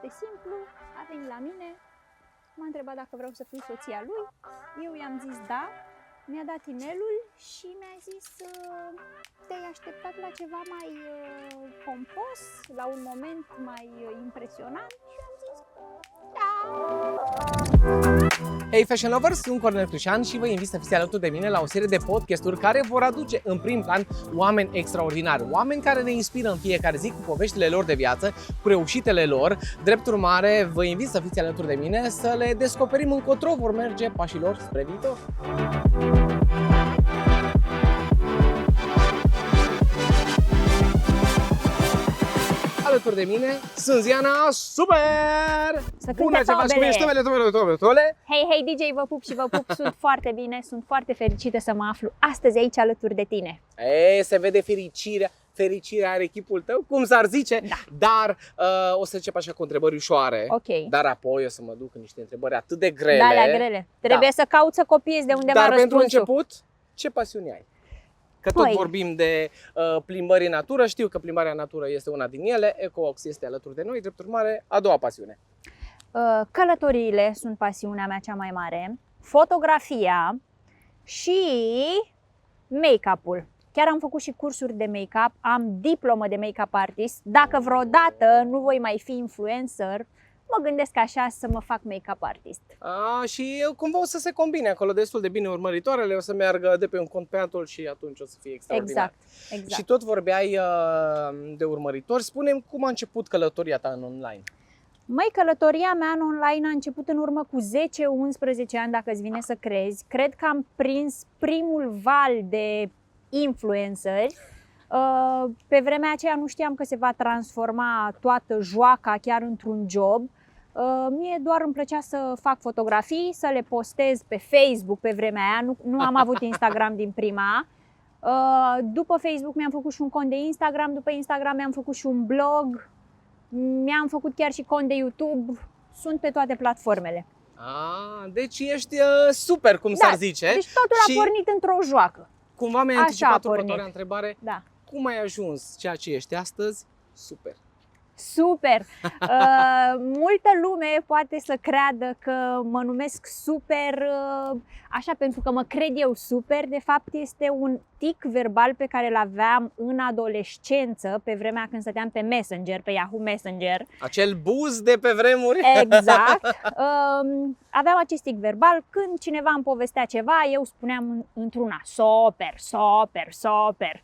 foarte simplu, a venit la mine, m-a întrebat dacă vreau să fiu soția lui, eu i-am zis da, mi-a dat e-mailul și mi-a zis te-ai așteptat la ceva mai pompos, la un moment mai impresionant și am zis da. Hey Fashion Lovers, sunt Cornel Crișan și vă invit să fiți alături de mine la o serie de podcasturi care vor aduce în prim plan oameni extraordinari, oameni care ne inspiră în fiecare zi cu poveștile lor de viață, cu reușitele lor. Drept urmare, vă invit să fiți alături de mine să le descoperim încotro vor merge pașii lor spre viitor. Alături de mine sunt Ziana Super! Bună, ce faci? Cum ești? Tole? Hei DJ, vă pup și vă pup, sunt foarte bine, sunt foarte fericită să mă aflu astăzi aici alături de tine. Se vede fericirea are echipul tău, cum s-ar zice, da. Dar o să încep așa cu întrebări ușoare, dar apoi o să mă duc în niște întrebări atât de grele. Da, la grele. Trebuie să caut să copiezi de undeva răspunsul. Dar pentru început, ce pasiune ai? Că tot vorbim de plimbări în natură, știu că plimbarea în natură este una din ele, EcoWalks este alături de noi, drept urmare, a doua pasiune. Călătoriile sunt pasiunea mea cea mai mare, fotografia și make-up-ul. Chiar am făcut și cursuri de make-up, am diplomă de make-up artist. Dacă vreodată nu voi mai fi influencer, mă gândesc așa să mă fac make-up artist. Și cumva o să se combine acolo destul de bine urmăritoarele, o să meargă de pe un cont pe altul și atunci o să fie extraordinar. Exact. Și tot vorbeai de urmăritori, spune-mi cum a început călătoria ta în online? Măi, călătoria mea în online a început în urmă cu 10-11 ani, dacă îți vine să crezi. Cred că am prins primul val de influenceri. Pe vremea aceea nu știam că se va transforma toată joaca chiar într-un job. Mie doar îmi plăcea să fac fotografii, să le postez pe Facebook pe vremea aia, nu am avut Instagram din prima. După Facebook mi-am făcut și un cont de Instagram, după Instagram mi-am făcut și un blog, mi-am făcut chiar și cont de YouTube, sunt pe toate platformele. Deci ești super, cum s-ar zice. Deci totul a pornit într-o joacă. Cumva mi-ai anticipat următoarea întrebare. Da. Cum ai ajuns ceea ce ești astăzi? Super! Super! Multă lume poate să creadă că mă numesc super așa pentru că mă cred eu super. De fapt este un tic verbal pe care îl aveam în adolescență, pe vremea când stăteam pe Messenger, pe Yahoo Messenger. Acel buz de pe vremuri? Exact! Aveam acest tic verbal, când cineva îmi povestea ceva, eu spuneam într-una super, super, super.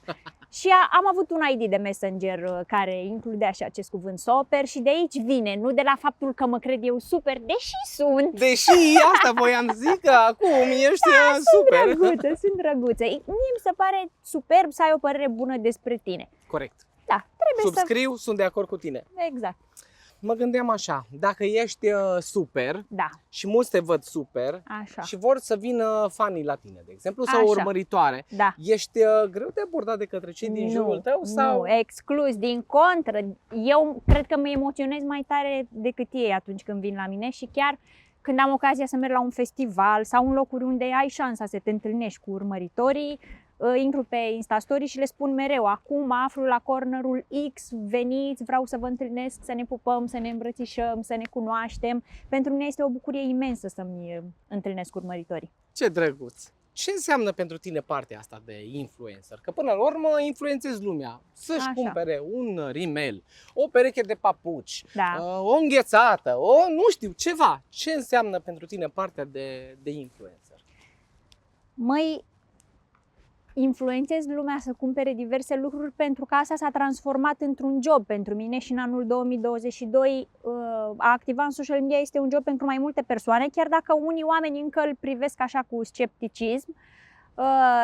Și am avut un ID de Messenger care includea și acest cuvânt super și de aici vine, nu de la faptul că mă cred eu super, deși sunt. Deși asta voiam zic, că acum ești super. Sunt drăguță. Mie mi se pare superb să ai o părere bună despre tine. Corect. Da, trebuie Subscriu, sunt de acord cu tine. Exact. Mă gândeam așa, dacă ești super și mulți te văd super și vor să vină fanii la tine, de exemplu, sau o urmăritoare, ești greu de abordat de către cei din jurul tău? Sau? Nu, exclus, din contră. Eu cred că mă emoționez mai tare decât ei atunci când vin la mine și chiar când am ocazia să merg la un festival sau în locuri unde ai șansa să te întâlnești cu urmăritorii, intru pe Instastory și le spun mereu, acum mă aflu la cornerul X, veniți, vreau să vă întâlnesc, să ne pupăm, să ne îmbrățișăm, să ne cunoaștem. Pentru mine este o bucurie imensă să-mi întâlnesc urmăritorii. Ce drăguț! Ce înseamnă pentru tine partea asta de influencer? Că până la urmă influențezi lumea să-și cumpere un rimel, o pereche de papuci, o înghețată, nu știu, ceva. Ce înseamnă pentru tine partea de influencer? Măi, influențez lumea să cumpere diverse lucruri pentru că asta s-a transformat într-un job pentru mine și în anul 2022 a activa în social media este un job pentru mai multe persoane, chiar dacă unii oameni încă îl privesc așa cu scepticism,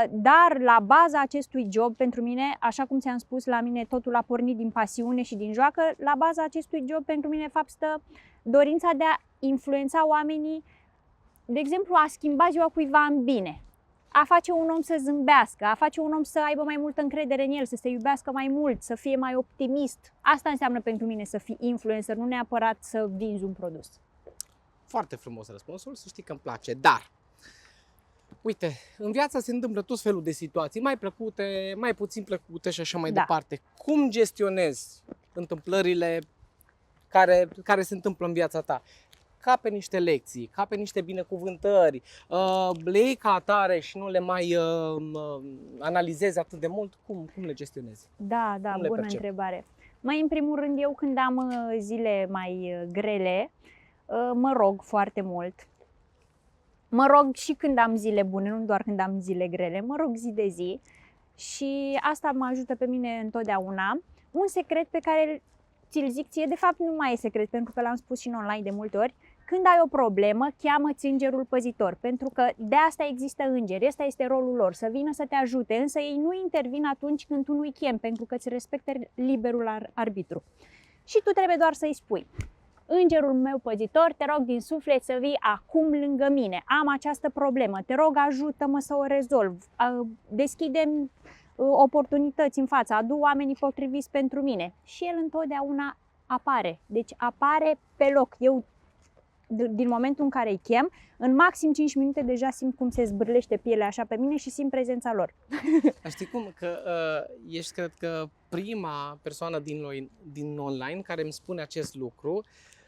dar la baza acestui job pentru mine, așa cum ți-am spus, la mine totul a pornit din pasiune și din joacă, la baza acestui job pentru mine de fapt stă dorința de a influența oamenii, de exemplu a schimba ziua cuiva în bine. A face un om să zâmbească, a face un om să aibă mai multă încredere în el, să se iubească mai mult, să fie mai optimist. Asta înseamnă pentru mine să fii influencer, nu neapărat să vinzi un produs. Foarte frumos răspunsul, să știi că îmi place, dar uite, în viața se întâmplă tot felul de situații, mai plăcute, mai puțin plăcute și așa mai departe. Cum gestionezi întâmplările care se întâmplă în viața ta, ca pe niște lecții, ca pe niște binecuvântări, le iei ca atare și nu le mai analizezi atât de mult, cum le gestionezi? Da, Cum le bună percepi? întrebare. Mai în primul rând, eu când am zile mai grele, mă rog foarte mult. Mă rog și când am zile bune, nu doar când am zile grele, mă rog zi de zi și asta mă ajută pe mine întotdeauna. Un secret pe care ți-l zic ție, de fapt nu mai e secret, pentru că l-am spus și în online de multe ori, când ai o problemă, cheamă-ți îngerul păzitor, pentru că de asta există îngeri, ăsta este rolul lor, să vină să te ajute, însă ei nu intervin atunci când tu nu-i chemi, pentru că îți respectă liberul arbitru. Și tu trebuie doar să-i spui: îngerul meu păzitor, te rog din suflet să vii acum lângă mine, am această problemă, te rog ajută-mă să o rezolv, deschide-mi oportunități în față, adu oamenii potriviți pentru mine. Și el întotdeauna apare, deci apare pe loc. Eu, din momentul în care îi chem, în maxim 5 minute deja simt cum se zbârlește pielea așa pe mine și simt prezența lor. Știi cum? Că ești, cred că, prima persoană din online care îmi spune acest lucru.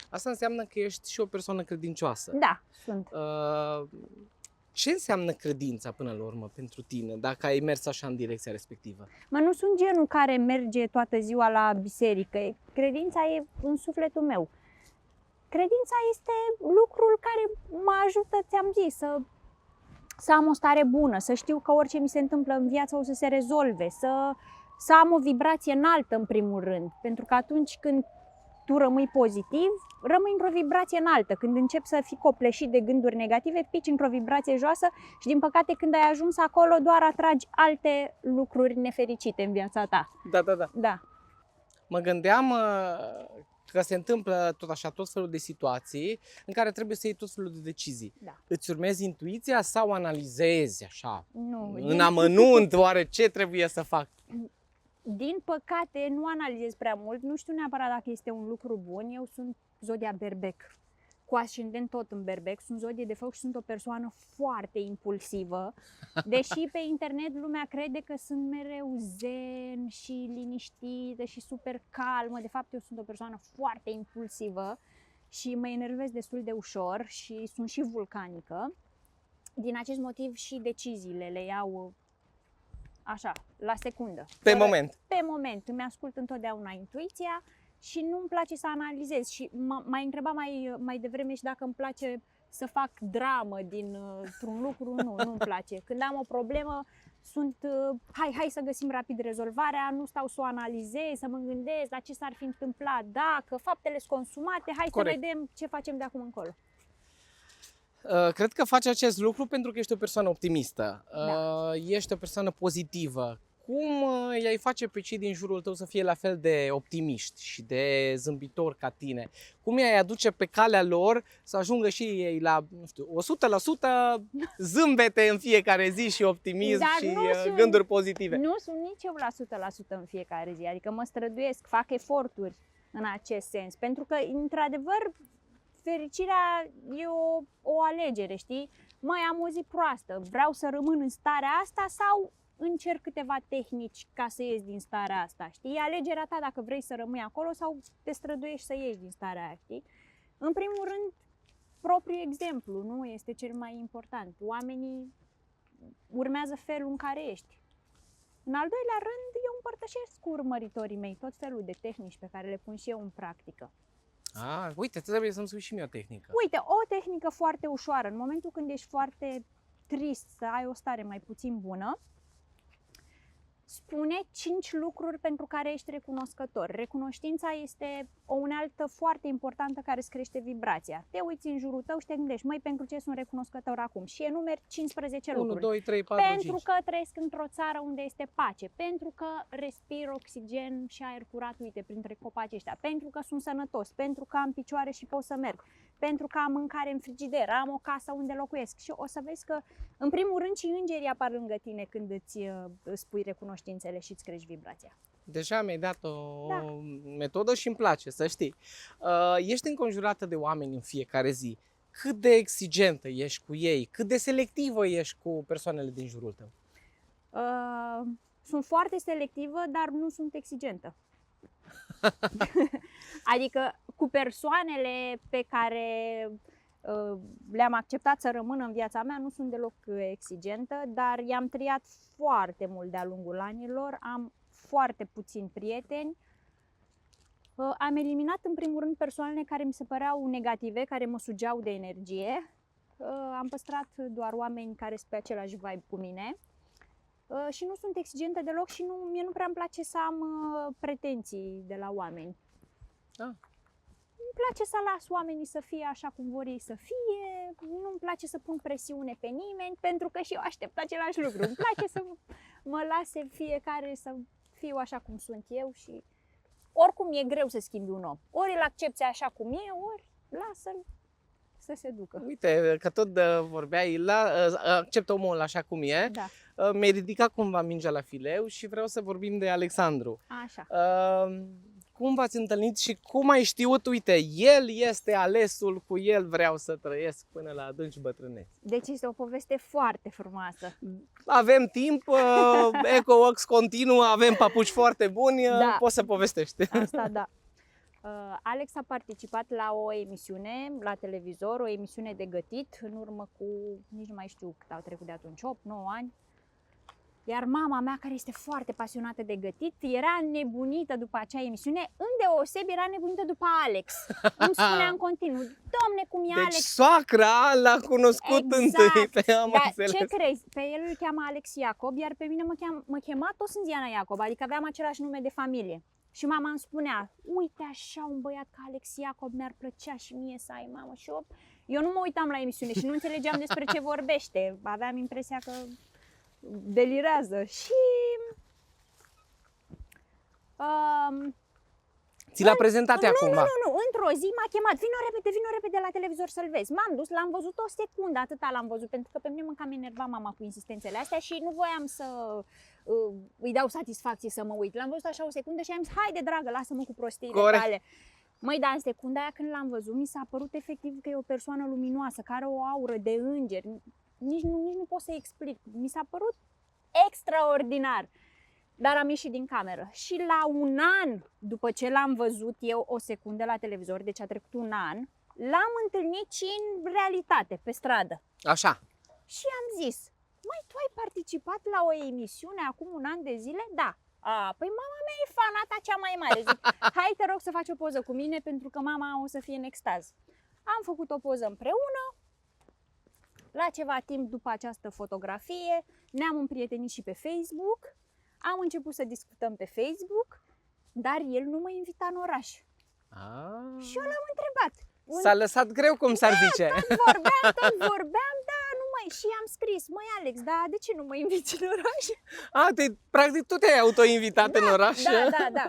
Asta înseamnă că ești și o persoană credincioasă. Da, sunt. Ce înseamnă credința până la urmă pentru tine, dacă ai mers așa în direcția respectivă? Nu sunt genul care merge toată ziua la biserică. Credința e în sufletul meu. Credința este lucrul care mă ajută, ți-am zis, să am o stare bună, să știu că orice mi se întâmplă în viață o să se rezolve, să am o vibrație înaltă în primul rând, pentru că atunci când tu rămâi pozitiv, rămâi într-o vibrație înaltă. Când începi să fii copleșit de gânduri negative, pici într-o vibrație joasă și, din păcate, când ai ajuns acolo, doar atragi alte lucruri nefericite în viața ta. Da. Mă gândeam că se întâmplă tot așa, tot felul de situații în care trebuie să iei tot felul de decizii. Da. Îți urmezi intuiția sau analizezi așa, Nu, amănunt, oare ce trebuie să fac? Din păcate, nu analizez prea mult, nu știu neapărat dacă este un lucru bun. Eu sunt zodia Berbec, cu ascendent tot în Berbec, sunt zodie de foc și sunt o persoană foarte impulsivă. Deși pe internet lumea crede că sunt mereu zen și liniștită și super calmă, de fapt eu sunt o persoană foarte impulsivă și mă enervez destul de ușor și sunt și vulcanică. Din acest motiv și deciziile le iau așa, la secundă. Pe moment. Pe moment. Îmi ascult întotdeauna intuiția și nu-mi place să analizez. Și m-ai întrebat mai devreme și dacă îmi place să fac dramă dintr-un lucru. Nu-mi place. Când am o problemă, sunt hai să găsim rapid rezolvarea, nu stau să o analizez, să mă gândesc la ce s-ar fi întâmplat, dacă faptele sunt consumate, hai Corect. să vedem ce facem de acum încolo. Cred că faci acest lucru pentru că ești o persoană optimistă, Da. ești o persoană pozitivă. Cum i-ai face pe cei din jurul tău să fie la fel de optimiști și de zâmbitori ca tine? Cum i-ai aduce pe calea lor să ajungă și ei la, nu știu, 100% zâmbete în fiecare zi și optimism și gânduri pozitive? Nu sunt nici eu la 100% în fiecare zi, adică mă străduiesc, fac eforturi în acest sens, pentru că, într-adevăr, fericirea e o alegere, știi? Mai am o zi proastă, vreau să rămân în starea asta sau încerc câteva tehnici ca să ies din starea asta, știi? E alegerea ta dacă vrei să rămâi acolo sau te străduiești să ieși din starea aia, știi? În primul rând, propriul exemplu, nu? Este cel mai important. Oamenii urmează felul în care ești. În al doilea rând, eu împărtășesc cu urmăritorii mei tot felul de tehnici pe care le pun și eu în practică. Uite, trebuie să-mi spui și mie o tehnică. Uite, o tehnică foarte ușoară. În momentul când ești foarte trist, să ai o stare mai puțin bună, spune 5 lucruri pentru care ești recunoscător. Recunoștința este o unealtă foarte importantă care îți crește vibrația. Te uiți în jurul tău și te gândești, măi, pentru ce sunt recunoscător acum? Și enumeri 15 lucruri. 1, 2, 3, 4, 5. Pentru că trăiesc într-o țară unde este pace, pentru că respir oxigen și aer curat, uite, printre copaci ăștia, pentru că sunt sănătos, pentru că am picioare și pot să merg, pentru că am mâncare în frigider, am o casă unde locuiesc. Și o să vezi că, în primul rând, și îngerii apar lângă tine când îți spui recunoștințele și îți crești vibrația. Deja mi-ai dat o metodă și îmi place, să știi. Ești înconjurată de oameni în fiecare zi. Cât de exigentă ești cu ei? Cât de selectivă ești cu persoanele din jurul tău? Sunt foarte selectivă, dar nu sunt exigentă. Adică cu persoanele pe care le-am acceptat să rămână în viața mea nu sunt deloc exigentă, dar i-am triat foarte mult de-a lungul anilor, am foarte puțini prieteni. Am eliminat în primul rând persoanele care mi se păreau negative, care mă sugeau de energie. Am păstrat doar oameni care sunt pe același vibe cu mine. Și nu sunt exigentă deloc și mie nu prea îmi place să am pretenții de la oameni. Îmi place să las oamenii să fie așa cum vor ei să fie, nu-mi place să pun presiune pe nimeni, pentru că și eu aștept același lucru. Îmi place să mă lase fiecare să fiu așa cum sunt eu și oricum e greu să schimbi un om. Ori îl accepți așa cum e, ori lasă-l să se ducă. Uite, că tot vorbeai, accept omul așa cum e. Da. Mi-ai ridicat cumva mingea la fileu și vreau să vorbim de Alexandru. Așa. Cum v-ați întâlnit și cum ai știut, uite, el este alesul, cu el vreau să trăiesc până la adânci bătrâneți? Deci este o poveste foarte frumoasă. Avem timp, EcoWorks continuă, avem papuci foarte buni, Da. poți să povestești. Asta da. Alex a participat la o emisiune la televizor, o emisiune de gătit, în urmă cu, nici nu mai știu cât au trecut de atunci, 8-9 ani. Iar mama mea, care este foarte pasionată de gătit, era nebunită după acea emisiune, îndeosebi era nebunită după Alex. Îmi spunea în continuu, domne, cum e Deci Alex? soacra l-a cunoscut întâi, pe am Dar înțeles. ce crezi? Pe el îl cheamă Alex Iacob, iar pe mine mă chema tot Sânziana Iacob, adică aveam același nume de familie. Și mama îmi spunea, uite așa un băiat ca Alex Iacob, mi-ar plăcea și mie să ai, mamă. Și eu nu mă uitam la emisiune și nu înțelegeam despre ce vorbește. Aveam impresia că delirează. Și Ți l-a prezentat ea cumva? Nu, într-o zi m-a chemat, vino repede la televizor să-l vezi. M-am dus, l-am văzut o secundă, atâta l-am văzut, pentru că pe mine mă cam enerva mama cu insistențele astea și nu voiam să îi dau satisfacție să mă uit. L-am văzut așa o secundă și am zis, haide dragă, lasă-mă cu prostiile tale. Măi, dar în secunda aia când l-am văzut, mi s-a părut efectiv că e o persoană luminoasă, care are o aură de înger. Nici nu pot să explic. Mi s-a părut extraordinar. Dar am ieșit din cameră și la un an după ce l-am văzut eu o secundă la televizor, deci a trecut un an, l-am întâlnit și în realitate, pe stradă. Așa. Și am zis, măi, tu ai participat la o emisiune acum un an de zile? Da. Păi mama mea e fanata cea mai mare. Zic, hai te rog să faci o poză cu mine pentru că mama o să fie în extaz. Am făcut o poză împreună. La ceva timp după această fotografie ne-am împrietenit și pe Facebook. Am început să discutăm pe Facebook, dar el nu mă invita în oraș. Și eu l-am întrebat. S-a lăsat greu, cum s-ar zice. Tot vorbeam, dar nu mai. Și am scris, măi Alex, dar de ce nu mă inviți în oraș? Practic tu te-ai autoinvitat în oraș? Da.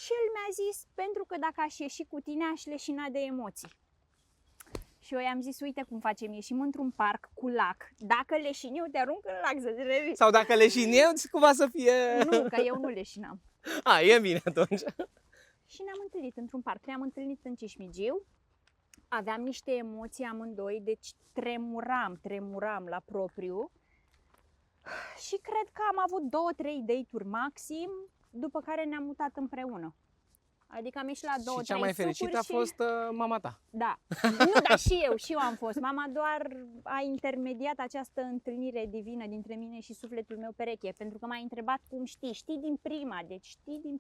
Și el mi-a zis, pentru că dacă aș ieși cu tine, aș leșina de emoții. Și eu i-am zis, uite cum facem, ieșim într-un parc cu lac. Dacă leșin eu, te arunc în lac să-ți revii. Sau dacă leșin eu, cumva să fie... Nu, că eu nu leșinam. E bine atunci. Și ne-am întâlnit într-un parc. Ne-am întâlnit în Cismigiu. Aveam niște emoții amândoi, deci tremuram la propriu. Și cred că am avut 2-3 date-uri maxim, după care ne-am mutat împreună. Adică am ieșit la 2-3 sucuri. Și cea mai fericită a fost mama ta. Da. Nu, dar și eu am fost. Mama doar a intermediat această întâlnire divină dintre mine și sufletul meu pereche, pentru că m-a întrebat cum știi. Știi din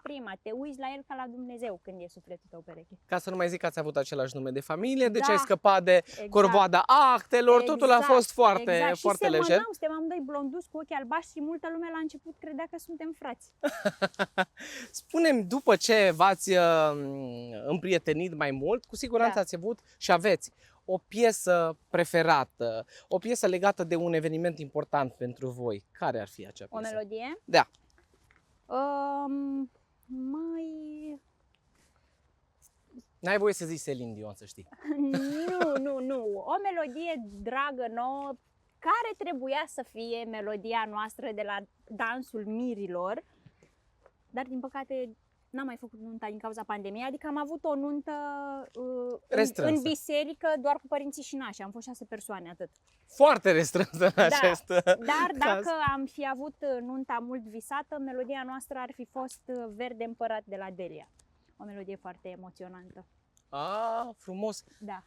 prima, te uiți la el ca la Dumnezeu când e sufletul tău pereche. Ca să nu mai zic că ați avut același nume de familie, deci Da. ai scăpat de corvoada actelor, totul a fost foarte, foarte și lejer. Suntem amândoi blonduți cu ochi albaștri și multă lume la început credea că suntem frați. Spune-mi, după ce v-ați împrietenit mai mult, cu siguranță ați avut și aveți o piesă preferată, o piesă legată de un eveniment important pentru voi. Care ar fi acea piesă? O melodie? Da. N-ai voie să zici Celine Dion, să știi. Nu. O melodie dragă nouă, care trebuia să fie melodia noastră de la dansul mirilor, dar din păcate n-am mai făcut nunta din cauza pandemiei, adică am avut o nuntă în biserică doar cu părinții și nașii, am fost 6 persoane, atât. Foarte restrânsă în acest Dar caz. dacă am fi avut nunta mult visată, melodia noastră ar fi fost Verde Împărat de la Delia. o melodie foarte emoționantă. Frumos. Da.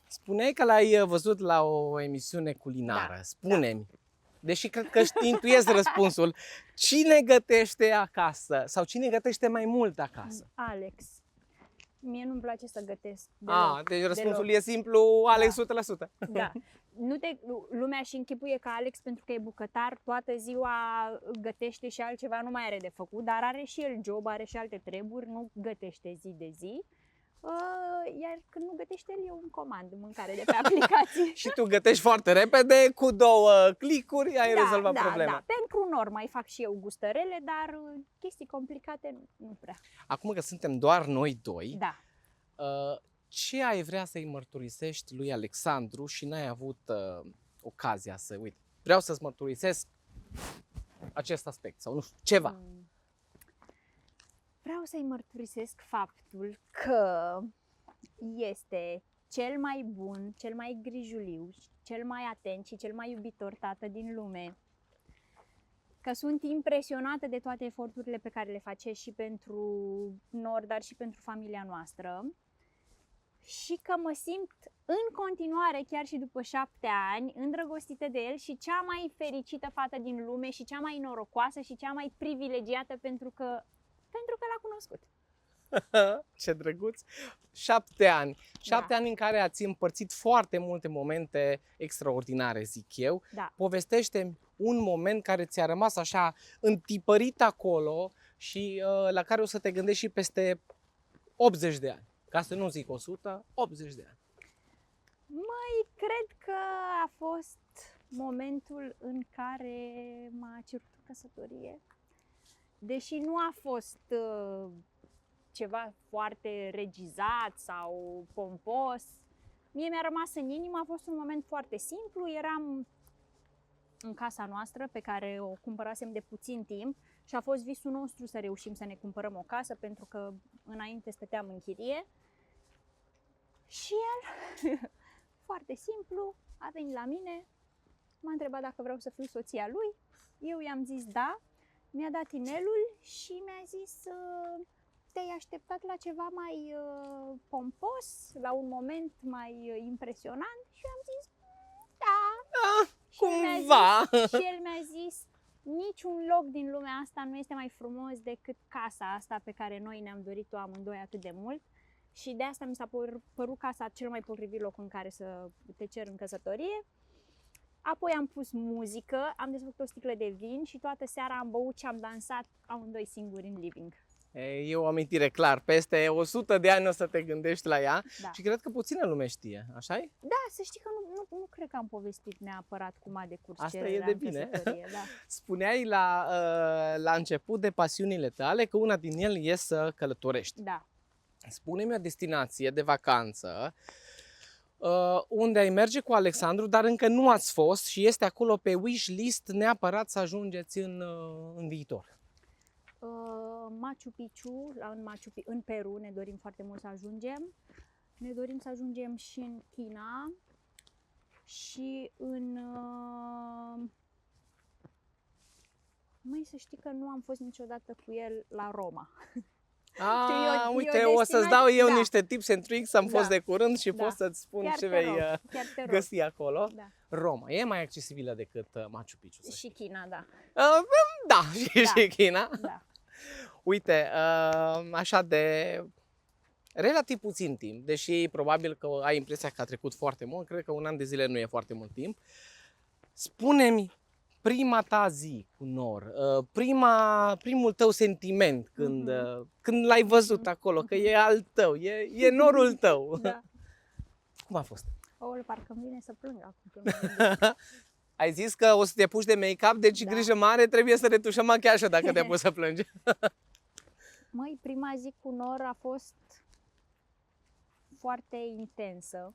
Spuneai că l-ai văzut la o emisiune culinară. Da, Spune-mi, deși cred că intuiezi răspunsul, cine gătește acasă sau cine gătește mai mult acasă? Alex. Mie nu-mi place să gătesc deloc. Deci răspunsul deloc. e simplu, Alex, Da. 100%. Da. Lumea și închipuie că Alex, pentru că e bucătar, toată ziua gătește și altceva nu mai are de făcut, dar are și el job, are și alte treburi, nu gătește zi de zi. Iar când nu gătește el, eu îmi comand mâncare de pe aplicație. Și tu gătești foarte repede, cu 2 clicuri ai rezolvat problema. Da. Pentru nori mai fac și eu gustărele, dar chestii complicate nu prea. Acum că suntem doar noi doi, Da. ce ai vrea să-i mărturisești lui Alexandru și n-ai avut ocazia să, uite, vreau să-ți mărturisesc acest aspect sau nu știu, ceva. Vreau să-i mărturisesc faptul că este cel mai bun, cel mai grijuliu, cel mai atent și cel mai iubitor tată din lume. Că sunt impresionată de toate eforturile pe care le face și pentru Nor, dar și pentru familia noastră. Și că mă simt în continuare, chiar și după 7 ani, îndrăgostită de el și cea mai fericită fată din lume și cea mai norocoasă și cea mai privilegiată pentru că l-a cunoscut. Ce drăguț! 7 ani. 7 Da. ani în care ați împărțit foarte multe momente extraordinare, zic eu. Da. Povestește-mi un moment care ți-a rămas așa întipărit acolo și la care o să te gândești și peste 80 de ani. Ca să nu zic 100, 80 de ani. Cred că a fost momentul în care m-a cerut în căsătorie. Deși nu a fost ceva foarte regizat sau pompos, mie mi-a rămas în inimă, a fost un moment foarte simplu. Eram în casa noastră pe care o cumpărasem de puțin timp și a fost visul nostru să reușim să ne cumpărăm o casă pentru că înainte stăteam în chirie. Și el, foarte simplu, a venit la mine, m-a întrebat dacă vreau să fiu soția lui. Eu i-am zis da, mi-a dat inelul și mi-a zis te-ai așteptat la ceva mai pompos, la un moment mai impresionant? Și eu am zis da. Cumva! Și el mi-a zis niciun loc din lumea asta nu este mai frumos decât casa asta pe care noi ne-am dorit-o amândoi atât de mult. Și de asta mi s-a părut casa cel mai potrivit loc în care să te cer în căsătorie. Apoi am pus muzică, am desfăcut o sticlă de vin și toată seara am băut și am dansat amândoi singuri în living. E o amintire clar, peste 100 de ani o să te gândești la ea Da. și cred că puțină lume știe, așa-i? Da, să știi că nu cred că am povestit neapărat cum a decurs Asta cererea e de în bine. căsătorie, da. Spuneai la început de pasiunile tale că una din ele e să călătorești. Da. Spune-mi o destinație de vacanță unde ai merge cu Alexandru, dar încă nu ați fost și este acolo pe wish list neapărat să ajungeți în viitor. Machu Picchu, în Peru ne dorim foarte mult să ajungem. Ne dorim să ajungem și în China și în... Măi, să știi că nu am fost niciodată cu el la Roma. Uite, o să-ți dau eu da. niște tips and tricks, am fost de curând și Da. pot să-ți spun Chiar ce te vei rog, chiar te rog. găsi acolo. Da. Roma e mai accesibilă decât Machu Picchu, să știi. Și China, da. Da, și China. Da. Uite, așa de relativ puțin timp, deși probabil că ai impresia că a trecut foarte mult, cred că un an de zile nu e foarte mult timp. Spune-mi prima ta zi cu Nor, primul tău sentiment când l-ai văzut acolo, că e al tău, e Norul tău. Da. Cum a fost? Parcă îmi vine să plâng acum când mă gândesc. Ai zis că o să te apuci de make-up, deci Da. grijă mare, trebuie să retușăm machiajul dacă te apuci să plângi. Măi, prima zi cu Nor a fost foarte intensă,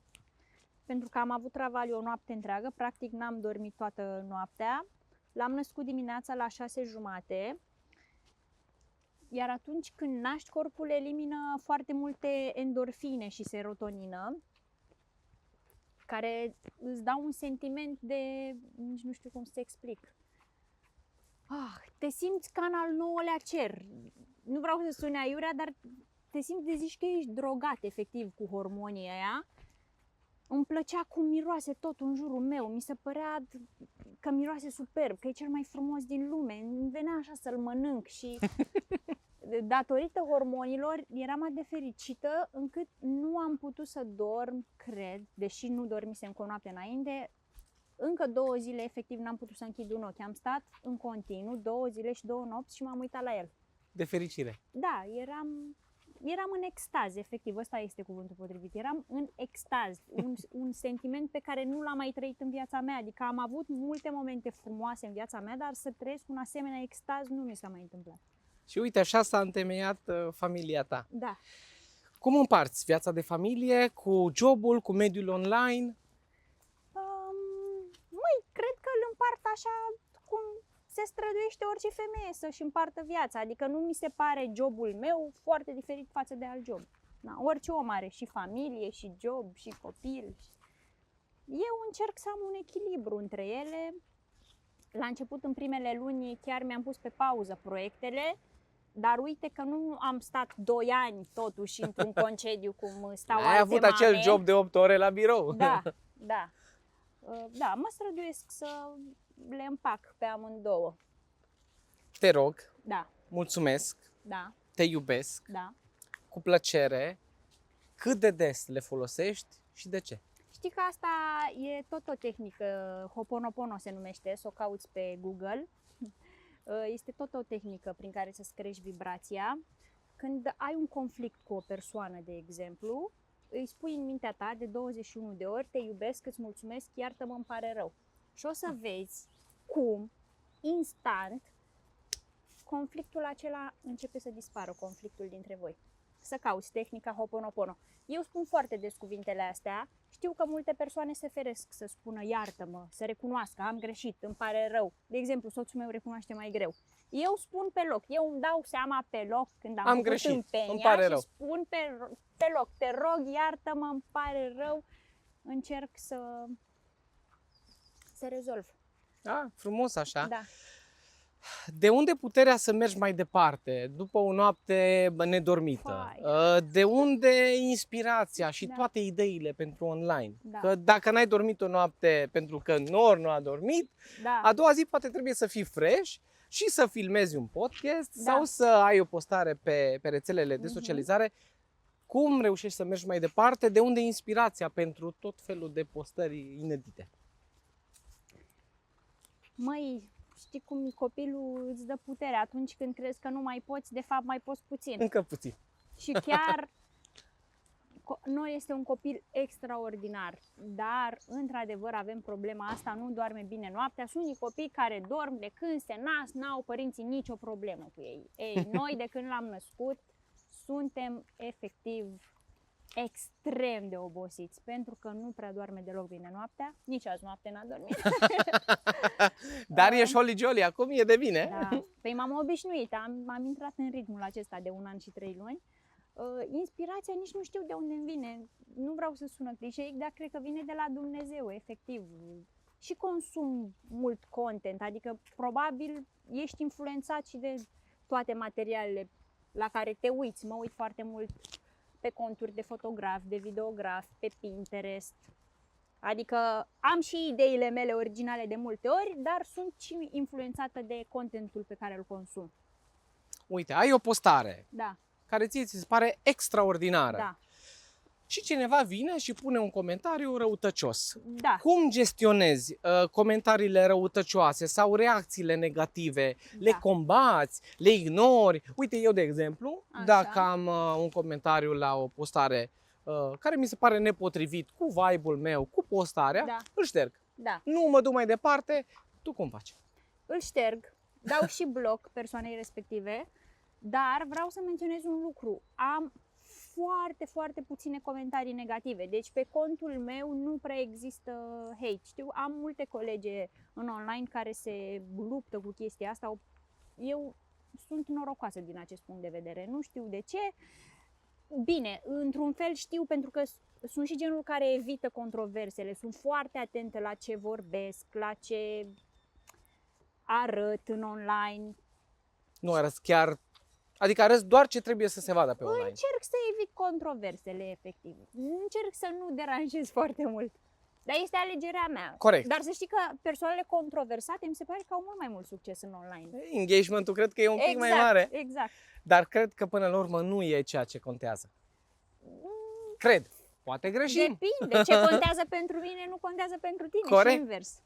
pentru că am avut travaliu o noapte întreagă, practic n-am dormit toată noaptea. L-am născut dimineața la 6:30, iar atunci când naști, corpul elimină foarte multe endorfine și serotonină, care îți dau un sentiment de, nici nu știu cum să te explic. Te simți ca în al 9-lea cer. nu vreau să sune aiurea, dar te simți de zici că ești drogat efectiv cu hormonii aia. Îmi plăcea cum miroase tot în jurul meu, mi se părea că miroase superb, că e cel mai frumos din lume, îmi venea așa să-l mănânc și datorită hormonilor eram atât de fericită încât nu am putut să dorm, cred, deși nu dormisem cu o noapte înainte, încă 2 zile efectiv n-am putut să închid un ochi, am stat în continuu 2 zile și 2 nopți și m-am uitat la el. De fericire. Da, eram în extaz, efectiv, ăsta este cuvântul potrivit. Eram în extaz, un sentiment pe care nu l-am mai trăit în viața mea. Adică am avut multe momente frumoase în viața mea, dar să trăiesc un asemenea extaz nu mi s-a mai întâmplat. Și uite, așa s-a întemeiat familia ta. Da. Cum împarți viața de familie cu jobul, cu mediul online? Cred că îl împart așa cum se străduiește orice femeie să-și împartă viața. Adică nu mi se pare jobul meu foarte diferit față de alt job. Da, orice om are și familie, și job, și copil. Eu încerc să am un echilibru între ele. La început, în primele luni, chiar mi-am pus pe pauză proiectele, dar uite că nu am stat 2 ani totuși într-un concediu cum stau alte mame. Ai avut acel job de 8 ore la birou. Da, da. Da, mă străduiesc să le împac pe amândouă. Te rog, Da, mulțumesc, da, te iubesc, da. cu plăcere. Cât de des le folosești și de ce? Știi că asta e tot o tehnică, Ho'oponopono se numește, să o cauți pe Google. Este tot o tehnică prin care să-ți crești vibrația. Când ai un conflict cu o persoană, de exemplu, îi spui în mintea ta de 21 de ori, te iubesc, îți mulțumesc, iartă-mă, îmi pare rău. Și o să vezi cum, instant, conflictul acela începe să dispară, conflictul dintre voi. Să cauți tehnica Ho'oponopono. Eu spun foarte des cuvintele astea, știu că multe persoane se feresc să spună iartă-mă, să recunoască, am greșit, îmi pare rău. De exemplu, soțul meu recunoaște mai greu. Eu spun pe loc, eu îmi dau seama pe loc când am făcut greșit, tâmpenia îmi pare și rău. spun pe loc, te rog, iartă-mă, îmi pare rău, încerc să rezolv. Da, frumos așa. Da. De unde puterea să mergi mai departe după o noapte nedormită? De unde inspirația și Da. toate ideile pentru online? Da. Că dacă n-ai dormit o noapte pentru că Nor nu a dormit, Da. a doua zi poate trebuie să fii fresh și să filmezi un podcast Da. sau să ai o postare pe rețelele de socializare. Cum reușești să mergi mai departe? De unde inspirația pentru tot felul de postări inedite? Măi, știi cum copilul îți dă putere atunci când crezi că nu mai poți, de fapt mai poți puțin. Încă puțin. Și chiar noi este un copil extraordinar, dar într-adevăr avem problema asta, nu doarme bine noaptea. Sunt unii copii care dorm de când se nasc, n-au părinții nicio problemă cu ei. Ei, noi de când l-am născut suntem efectiv extrem de obosiți, pentru că nu prea doarme deloc bine noaptea, nici azi noapte n-a dormit. Dar e jolly jolly, acum e de bine. Da. Păi m-am obișnuit, am intrat în ritmul acesta de 1 an și 3 luni. Inspirația nici nu știu de unde îmi vine, nu vreau să sună clișeic, dar cred că vine de la Dumnezeu, efectiv. Și consum mult content, adică probabil ești influențat și de toate materialele la care te uiți. Mă uit foarte mult pe conturi de fotografi, de videografi, pe Pinterest. Adică am și ideile mele originale de multe ori, dar sunt și influențată de contentul pe care îl consum. Uite, ai o postare Da, care ție ți se pare extraordinară da, și cineva vine și pune un comentariu răutăcios. da. Cum gestionezi comentariile răutăcioase sau reacțiile negative? Le Da. combați? Le ignori? Uite, eu de exemplu, Așa. dacă am un comentariu la o postare care mi se pare nepotrivit cu vibe-ul meu, cu postarea, Da. îl șterg. Da, Nu mă duc mai departe. Tu cum faci? îl șterg, dau și bloc persoanei respective, dar vreau să menționez un lucru. Am foarte, foarte puține comentarii negative, deci pe contul meu nu prea există hate. Știu, am multe colege în online care se luptă cu chestia asta. Eu sunt norocoasă din acest punct de vedere, nu știu de ce. Bine, într-un fel știu, pentru că sunt și genul care evită controversele, sunt foarte atentă la ce vorbesc, la ce arăt în online. Nu arăți chiar Adică arăți doar ce trebuie să se vadă pe online. Încerc să evit controversele, efectiv. Încerc să nu deranjez foarte mult. Dar este alegerea mea. Corect. Dar să știi că persoanele controversate mi se pare că au mult mai mult succes în online. Engagement-ul cred că e un pic mai mare. Exact. Dar cred că până la urmă nu e ceea ce contează. Cred. Poate greșim. Depinde. Ce contează pentru mine nu contează pentru tine. Corect. Și invers.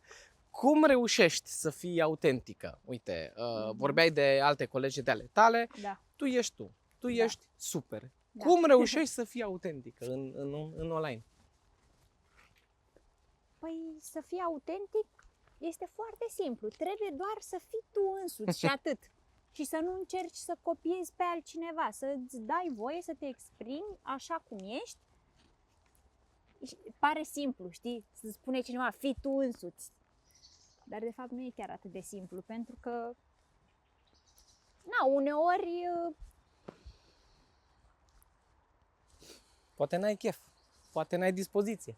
Cum reușești să fii autentică? Uite, vorbeai de alte colegi de ale tale, Da. tu ești tu. Tu ești super. Da. Cum reușești să fii autentică în online? Păi să fii autentic este foarte simplu. Trebuie doar să fii tu însuți și atât. Și să nu încerci să copiezi pe altcineva, să-ți dai voie să te exprimi așa cum ești. Și pare simplu, știi? Să spune cineva, fii tu însuți. Dar de fapt nu e chiar atât de simplu, pentru că uneori Poate n-ai chef, poate n-ai dispoziție.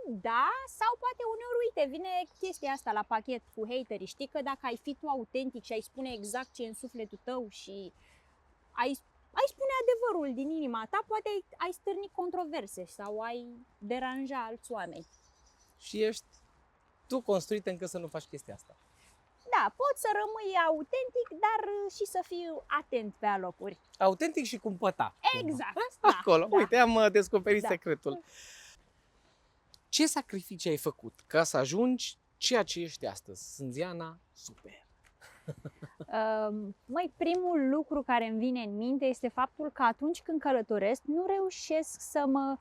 da, sau poate uneori, uite, vine chestia asta la pachet cu haterii. Știi că dacă ai fi tu autentic și ai spune exact ce e în sufletul tău și ai spune adevărul din inima ta, poate ai stârni controverse sau ai deranja alți oameni. Și ești tu construită încât să nu faci chestia asta. Da, poți să rămâi autentic, dar și să fii atent pe alocuri. Autentic și cumpăta. Exact. Da, Acolo, da. uite, am descoperit Da. secretul. Ce sacrificii ai făcut ca să ajungi ceea ce ești astăzi? Sânziana, super. Măi, primul lucru care îmi vine în minte este faptul că atunci când călătoresc nu reușesc să mă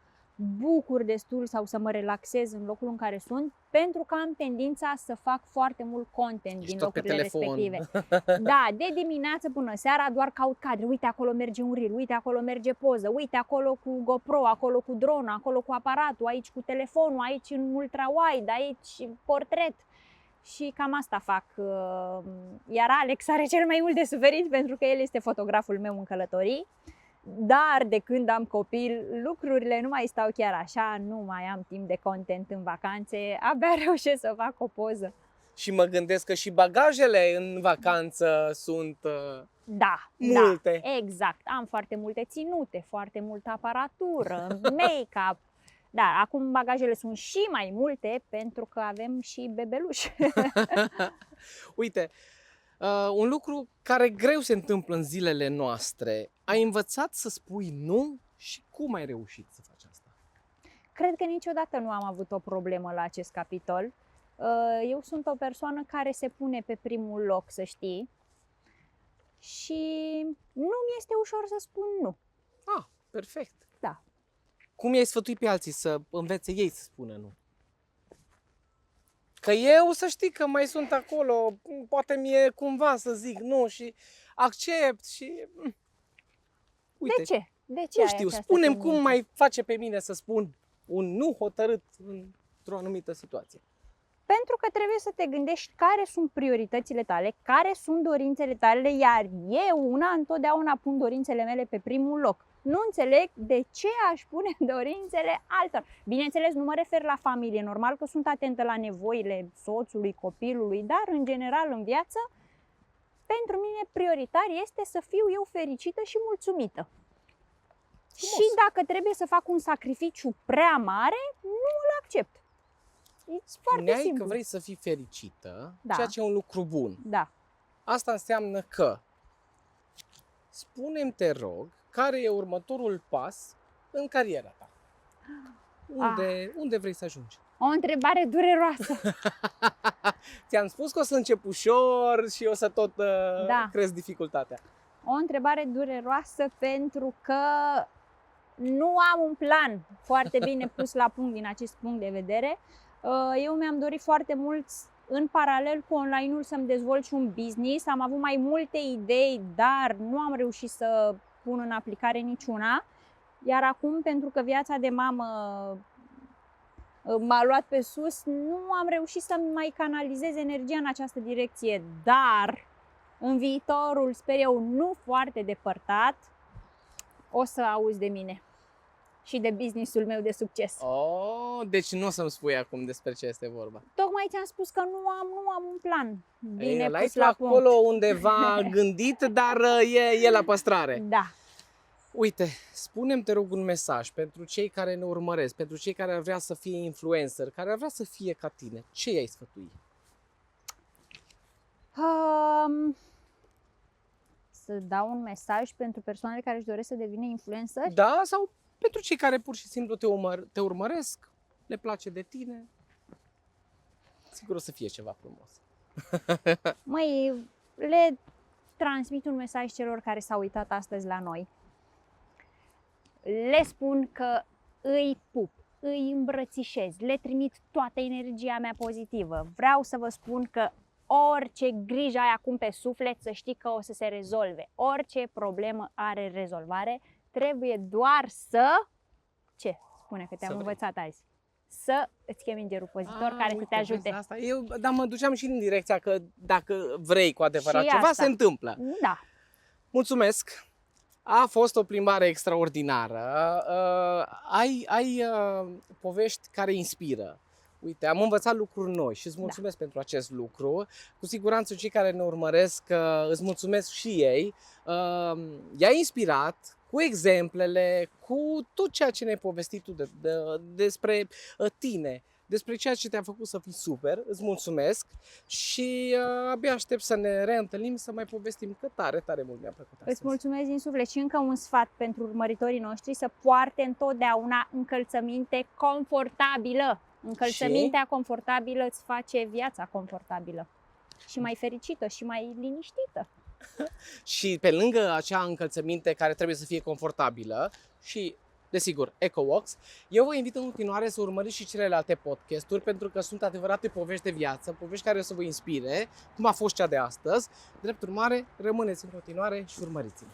bucur destul sau să mă relaxez în locul în care sunt, pentru că am tendința să fac foarte mult content din tot pe locurile telefon. respective. Da, de dimineață până seara doar caut cadre. Uite, acolo merge un reel, uite, acolo merge poză, uite, acolo cu GoPro, acolo cu drone, acolo cu aparatul, aici cu telefonul, aici în ultra-wide, aici portret. Și cam asta fac. Iar Alex are cel mai mult de suferit pentru că el este fotograful meu în călătorii. Dar de când am copil, lucrurile nu mai stau chiar așa, nu mai am timp de content în vacanțe, abia reușesc să fac o poză. Și mă gândesc că și bagajele în vacanță sunt Da, multe. Da, exact. Am foarte multe ținute, foarte multă aparatură, make-up. Da, acum bagajele sunt și mai multe pentru că avem și bebeluși. Uite, un lucru care greu se întâmplă în zilele noastre. Ai învățat să spui nu și cum ai reușit să faci asta? Cred că niciodată nu am avut o problemă la acest capitol. Eu sunt o persoană care se pune pe primul loc, să știi. Și nu mi este ușor să spun nu. Ah, perfect. Da. Cum i-ai sfătuit pe alții să învețe ei să spună nu? Că eu, să știi că mai sunt acolo, poate mi-e cumva să zic nu și accept și... Uite, De ce? De ce nu ai știu, această spune-mi tendință? cum mai face pe mine să spun un nu hotărât într-o anumită situație. Pentru că trebuie să te gândești care sunt prioritățile tale, care sunt dorințele tale, iar eu întotdeauna pun dorințele mele pe primul loc. Nu înțeleg de ce aș pune dorințele altor. Bineînțeles, nu mă refer la familie, normal că sunt atentă la nevoile soțului, copilului, dar în general în viață, pentru mine prioritar este să fiu eu fericită și mulțumită. Frumos. Și dacă trebuie să fac un sacrificiu prea mare, nu îl accept. E foarte Spuneai simplu. că vrei să fii fericită, Da. ceea ce e un lucru bun. Da. Asta înseamnă că spune-mi, te rog, care e următorul pas în cariera ta? Unde vrei să ajungi? O întrebare dureroasă. Ți-am spus că o să încep ușor și o să tot Da. crezi dificultatea. O întrebare dureroasă pentru că nu am un plan foarte bine pus la punct din acest punct de vedere. Eu mi-am dorit foarte mult în paralel cu online-ul să-mi dezvolt și un business. Am avut mai multe idei, dar nu am reușit să pun în aplicare niciuna. Iar acum, pentru că viața de mamă m-a luat pe sus, nu am reușit să mai canalizez energia în această direcție. Dar în viitorul, sper eu, nu foarte depărtat, o să auzi de mine. și de businessul meu de succes. Oh, deci nu o să-mi spui acum despre ce este vorba. Tocmai ți-am spus că nu am un plan bine L-ai pus tu la punct. acolo undeva gândit, dar e la păstrare. Da. Uite, spune-mi, te rog, un mesaj pentru cei care ne urmăresc, pentru cei care ar vrea să fie influencer, care ar vrea să fie ca tine. Ce i-ai sfătui? Să dau un mesaj pentru persoanele care își doresc să devină influencer? Da? Sau pentru cei care pur și simplu te urmăresc, le place de tine? Sigur o să fie ceva frumos. Măi, le transmit un mesaj celor care s-au uitat astăzi la noi. Le spun că îi pup, îi îmbrățișez, le trimit toată energia mea pozitivă. Vreau să vă spun că orice grijă ai acum pe suflet, să știi că o să se rezolve. Orice problemă are rezolvare, trebuie doar să... Ce? Spune că te-am învățat azi. Să îți chemi îngerul pozitor care să te ajute. Asta. Dar mă duceam și în direcția că dacă vrei cu adevărat Și ceva, asta. se întâmplă. Da. Mulțumesc! A fost o plimbare extraordinară. Ai povești care inspiră. Uite, am învățat lucruri noi și îți mulțumesc pentru acest lucru. Cu siguranță cei care ne urmăresc îți mulțumesc și ei. I-ai inspirat cu exemplele, cu tot ceea ce ne-ai povestit tu despre tine, despre ceea ce te-a făcut să fii super. Îți mulțumesc și abia aștept să ne reîntâlnim, să mai povestim, că tare, tare mult mi-a plăcut astăzi. Îți mulțumesc din suflet și încă un sfat pentru urmăritorii noștri: să poarte întotdeauna încălțăminte confortabilă. Încălțămintea confortabilă îți face viața confortabilă și mai fericită și mai liniștită. Și pe lângă acea încălțăminte care trebuie să fie confortabilă și, desigur, EcoWalks, eu vă invit în continuare să urmăriți și celelalte podcasturi, pentru că sunt adevărate povești de viață, povești care o să vă inspire, cum a fost cea de astăzi. Drept urmare, rămâneți în continuare și urmăriți-ne.